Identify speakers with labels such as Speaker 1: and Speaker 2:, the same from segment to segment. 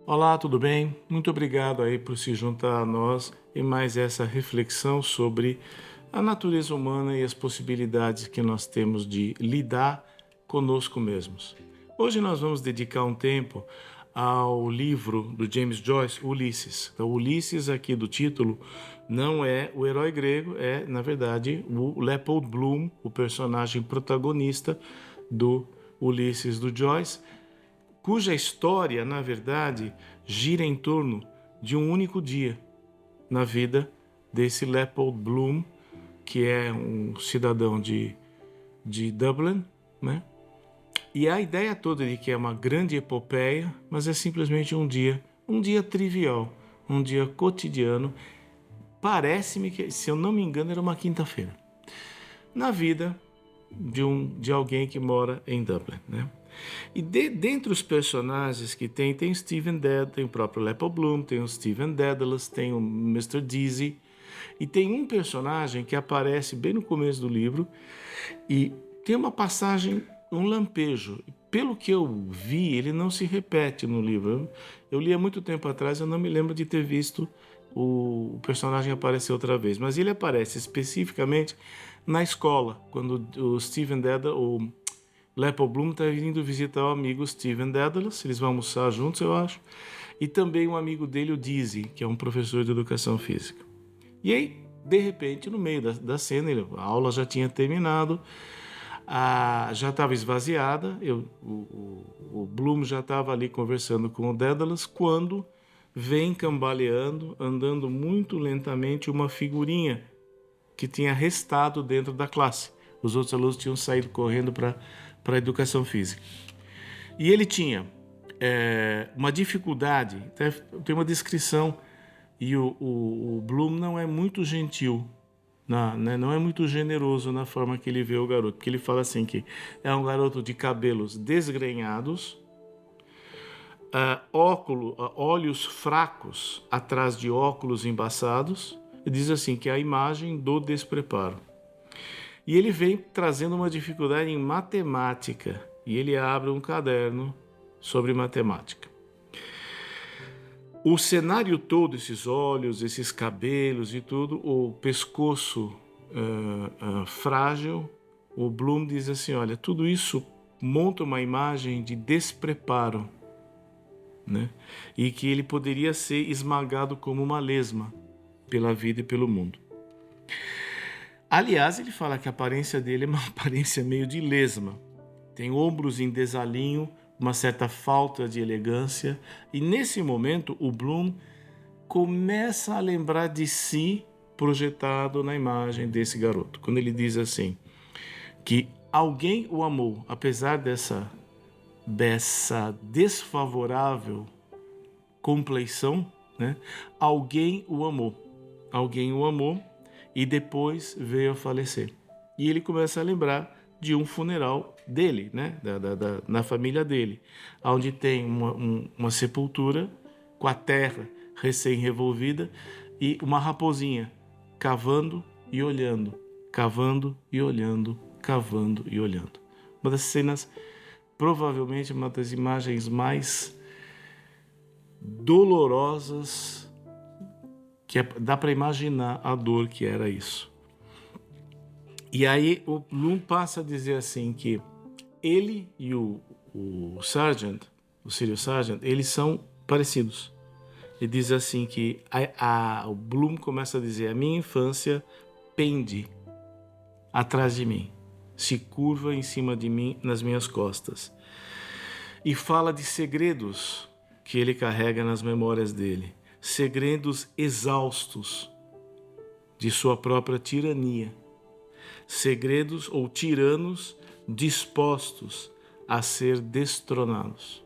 Speaker 1: Olá, tudo bem? Muito obrigado aí por se juntar a nós em mais essa reflexão sobre a natureza humana e as possibilidades que nós temos de lidar conosco mesmos. Hoje nós vamos dedicar um tempo ao livro do James Joyce, Ulisses. Então, Ulisses aqui do título não é o herói grego, é na verdade o Leopold Bloom, o personagem protagonista do Ulisses do Joyce, cuja história, na verdade, gira em torno de um único dia na vida desse Leopold Bloom, que é um cidadão de Dublin, né? E a ideia toda de que é uma grande epopeia, mas é simplesmente um dia trivial, um dia cotidiano. Parece-me que, se eu não me engano, era uma quinta-feira. Na vida de alguém que mora em Dublin, né? E dentre os personagens que tem o Stephen Dead, tem o próprio Leopold Bloom, tem o Stephen Dedalus, tem o Mr. Dizzy, e tem um personagem que aparece bem no começo do livro e tem uma passagem, um lampejo. Pelo que eu vi, ele não se repete no livro. Eu li há muito tempo atrás, eu não me lembro de ter visto o personagem aparecer outra vez, mas ele aparece especificamente na escola, quando o Stephen Dedalus, o Leopold Bloom está vindo visitar o amigo Stephen Dedalus, eles vão almoçar juntos, eu acho, e também um amigo dele, o Dizzy, que é um professor de educação física. E aí, de repente, no meio da cena, a aula já tinha terminado, já estava esvaziada, o Bloom já estava ali conversando com o Dedalus, quando vem cambaleando, andando muito lentamente, uma figurinha que tinha restado dentro da classe. Os outros alunos tinham saído correndo para a educação física. E ele tinha uma dificuldade, tem uma descrição, e o Bloom não é muito gentil, não é muito generoso na forma que ele vê o garoto, porque ele fala assim que é um garoto de cabelos desgrenhados, olhos fracos atrás de óculos embaçados, e diz assim que é a imagem do despreparo. E ele vem trazendo uma dificuldade em matemática. E ele abre um caderno sobre matemática. O cenário todo, esses olhos, esses cabelos e tudo, o pescoço frágil, o Bloom diz assim, olha, tudo isso monta uma imagem de despreparo, né? E que ele poderia ser esmagado como uma lesma pela vida e pelo mundo. Aliás, ele fala que a aparência dele é uma aparência meio de lesma. Tem ombros em desalinho, uma certa falta de elegância. E nesse momento, o Bloom começa a lembrar de si projetado na imagem desse garoto. Quando ele diz assim, que alguém o amou, apesar dessa desfavorável compleição, né? Alguém o amou. Alguém o amou e depois veio a falecer. E ele começa a lembrar de um funeral dele, né? Na família dele, onde tem uma sepultura com a terra recém-revolvida e uma raposinha cavando e olhando, cavando e olhando, cavando e olhando. Uma das cenas, provavelmente uma das imagens mais dolorosas que dá para imaginar a dor que era isso. E aí o Bloom passa a dizer assim que ele e o Sargent, o Sirius Sargent, eles são parecidos. Ele diz assim que o Bloom começa a dizer, a minha infância pende atrás de mim, se curva em cima de mim, nas minhas costas. E fala de segredos que ele carrega nas memórias dele, segredos exaustos de sua própria tirania, segredos ou tiranos dispostos a ser destronados.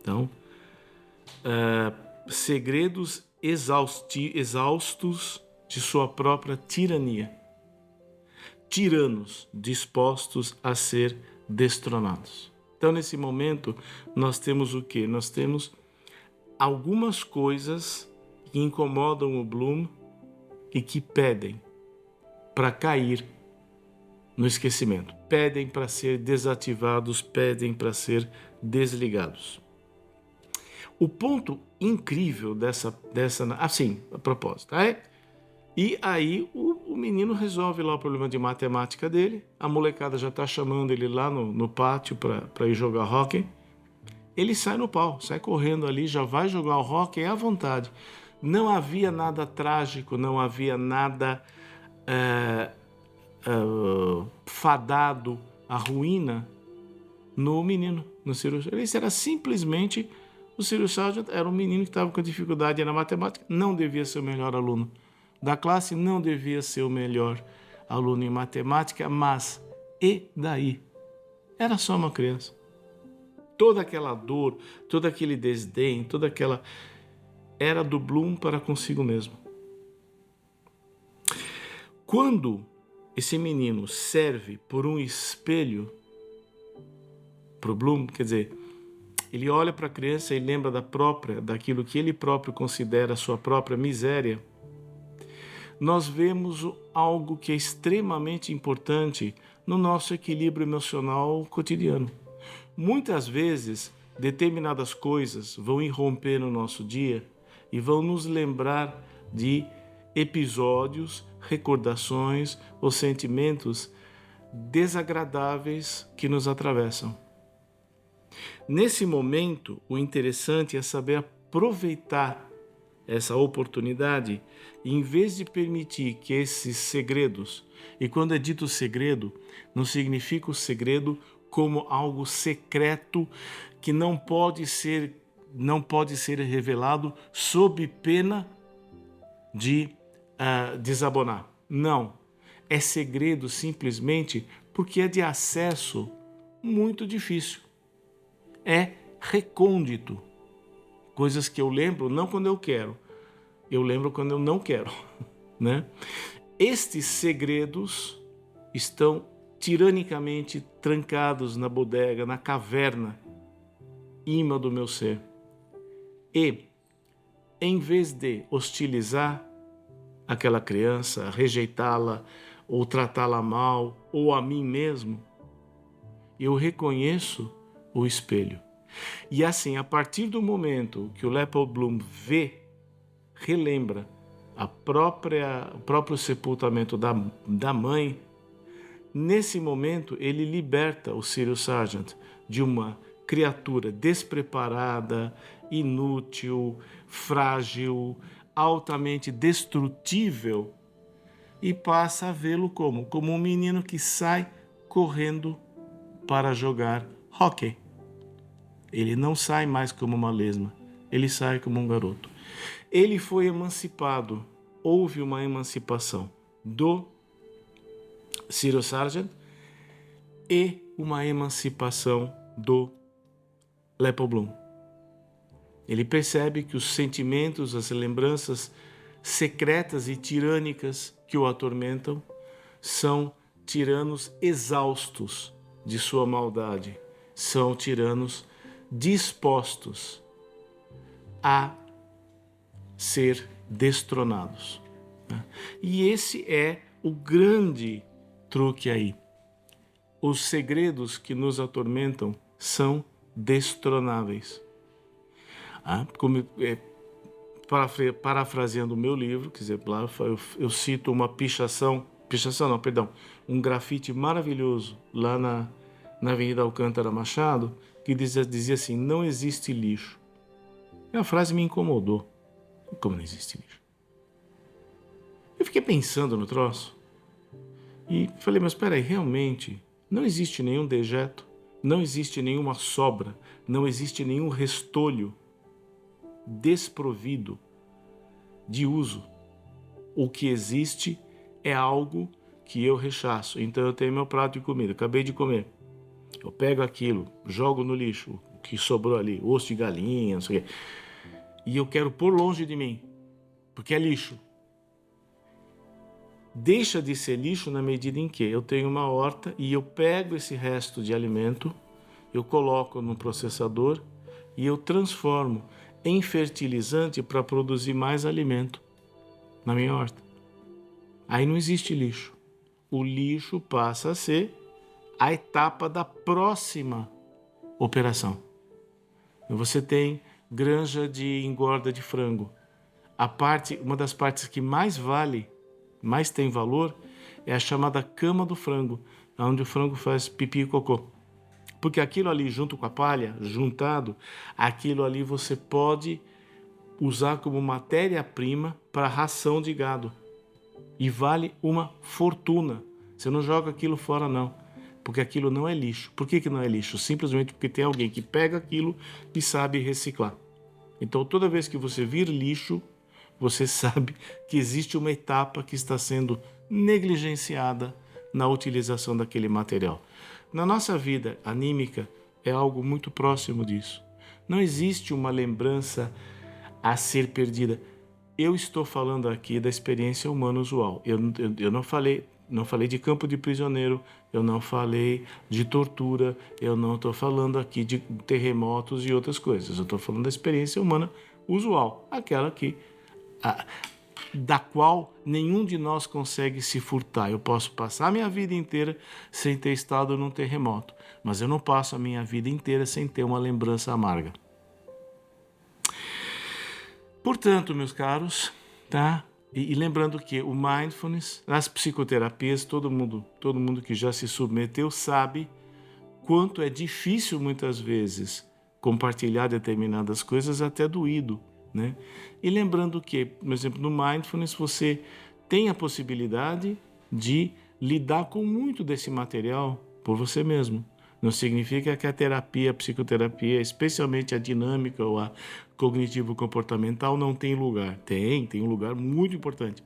Speaker 1: Então, segredos exaustos de sua própria tirania, tiranos dispostos a ser destronados. Então, nesse momento, nós temos o quê? Nós temos algumas coisas que incomodam o Bloom e que pedem para cair no esquecimento. Pedem para ser desativados, pedem para ser desligados. O ponto incrível dessa assim, a propósito, e aí o menino resolve lá o problema de matemática dele, a molecada já está chamando ele lá no pátio para ir jogar hóquei. Ele sai no pau, sai correndo ali, já vai jogar o hóquei à vontade. Não havia nada trágico, não havia nada fadado à ruína no menino, no Cyril Sargent. Esse era simplesmente o Cyril Sargent, era um menino que estava com dificuldade na matemática, não devia ser o melhor aluno da classe, não devia ser o melhor aluno em matemática, mas e daí? Era só uma criança. Toda aquela dor, todo aquele desdém, toda aquela era do Bloom para consigo mesmo. Quando esse menino serve por um espelho para o Bloom, quer dizer, ele olha para a criança e lembra daquilo que ele próprio considera a sua própria miséria, nós vemos algo que é extremamente importante no nosso equilíbrio emocional cotidiano. Muitas vezes, determinadas coisas vão irromper no nosso dia e vão nos lembrar de episódios, recordações ou sentimentos desagradáveis que nos atravessam. Nesse momento, o interessante é saber aproveitar essa oportunidade e, em vez de permitir que esses segredos, e quando é dito segredo, não significa o segredo como algo secreto que não pode ser revelado sob pena de desabonar. Não, é segredo simplesmente porque é de acesso muito difícil. É recôndito. Coisas que eu lembro não quando eu quero, eu lembro quando eu não quero, né? Estes segredos estão tiranicamente trancados na bodega, na caverna ímã do meu ser. E, em vez de hostilizar aquela criança, rejeitá-la, ou tratá-la mal, ou a mim mesmo, eu reconheço o espelho. E assim, a partir do momento que o Leopold Bloom relembra o próprio sepultamento da mãe, nesse momento ele liberta o Cyril Sargent de uma criatura despreparada, inútil, frágil, altamente destrutível e passa a vê-lo como um menino que sai correndo para jogar hóquei. Ele não sai mais como uma lesma, ele sai como um garoto. Ele foi emancipado, houve uma emancipação do Cyril Sargent e uma emancipação do Leopold Bloom. Ele percebe que os sentimentos, as lembranças secretas e tirânicas que o atormentam são tiranos exaustos de sua maldade, são tiranos dispostos a ser destronados. E esse é o grande truque aí. Os segredos que nos atormentam são destronáveis. Parafraseando o meu livro, quer dizer, eu cito um grafite maravilhoso lá na Avenida Alcântara Machado, que dizia assim: não existe lixo. E a frase me incomodou. Como não existe lixo? Eu fiquei pensando no troço e falei, mas espera aí, realmente não existe nenhum dejeto, não existe nenhuma sobra, não existe nenhum restolho desprovido de uso. O que existe é algo que eu rechaço. Então eu tenho meu prato de comida, acabei de comer. Eu pego aquilo, jogo no lixo, o que sobrou ali, osso de galinha, não sei o quê, e eu quero pôr longe de mim, porque é lixo. Deixa de ser lixo na medida em que eu tenho uma horta e eu pego esse resto de alimento, eu coloco no processador e eu transformo em fertilizante para produzir mais alimento na minha horta. Aí não existe lixo. O lixo passa a ser a etapa da próxima operação. Você tem granja de engorda de frango. Uma das partes que mais vale, mais tem valor, é a chamada cama do frango, onde o frango faz pipi e cocô. Porque aquilo ali, junto com a palha, juntado, aquilo ali você pode usar como matéria-prima para ração de gado. E vale uma fortuna. Você não joga aquilo fora, não. Porque aquilo não é lixo. Por que não é lixo? Simplesmente porque tem alguém que pega aquilo e sabe reciclar. Então, toda vez que você vir lixo, você sabe que existe uma etapa que está sendo negligenciada na utilização daquele material. Na nossa vida anímica, é algo muito próximo disso. Não existe uma lembrança a ser perdida. Eu estou falando aqui da experiência humana usual. Eu não falei de campo de prisioneiro, eu não falei de tortura, eu não estou falando aqui de terremotos e outras coisas. Eu estou falando da experiência humana usual, aquela da qual nenhum de nós consegue se furtar. Eu posso passar a minha vida inteira sem ter estado num terremoto, mas eu não passo a minha vida inteira sem ter uma lembrança amarga. Portanto, meus caros, tá? E lembrando que o mindfulness, as psicoterapias, todo mundo que já se submeteu sabe quanto é difícil muitas vezes compartilhar determinadas coisas, até doído, né? E lembrando que, por exemplo, no mindfulness você tem a possibilidade de lidar com muito desse material por você mesmo. Não significa que a terapia, a psicoterapia, especialmente a dinâmica ou a cognitivo-comportamental, não tem lugar. Tem um lugar muito importante.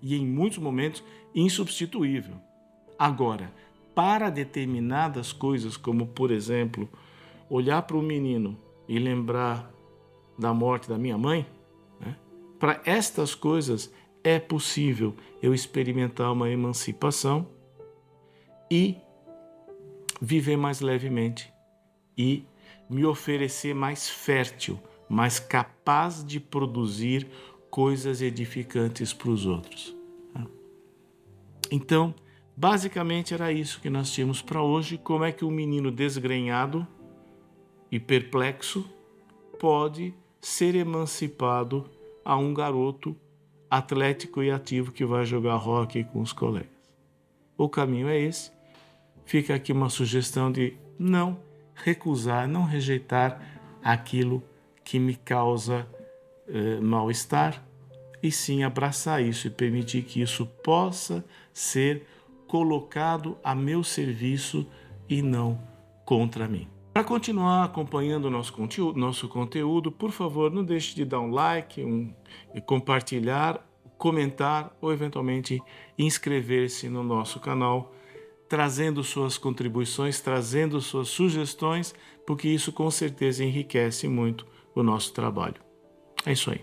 Speaker 1: E em muitos momentos insubstituível. Agora, para determinadas coisas, como por exemplo, olhar para o menino e lembrar da morte da minha mãe, né? Para estas coisas é possível eu experimentar uma emancipação e viver mais levemente e me oferecer mais fértil, mais capaz de produzir coisas edificantes para os outros. Então, basicamente era isso que nós tínhamos para hoje. Como é que um menino desgrenhado e perplexo pode ser emancipado a um garoto atlético e ativo que vai jogar hóquei com os colegas? O caminho é esse. Fica aqui uma sugestão de não recusar, não rejeitar aquilo que me causa mal-estar, e sim abraçar isso e permitir que isso possa ser colocado a meu serviço e não contra mim. Para continuar acompanhando o nosso conteúdo, por favor, não deixe de dar um like, compartilhar, comentar ou eventualmente inscrever-se no nosso canal, trazendo suas contribuições, trazendo suas sugestões, porque isso com certeza enriquece muito o nosso trabalho. É isso aí.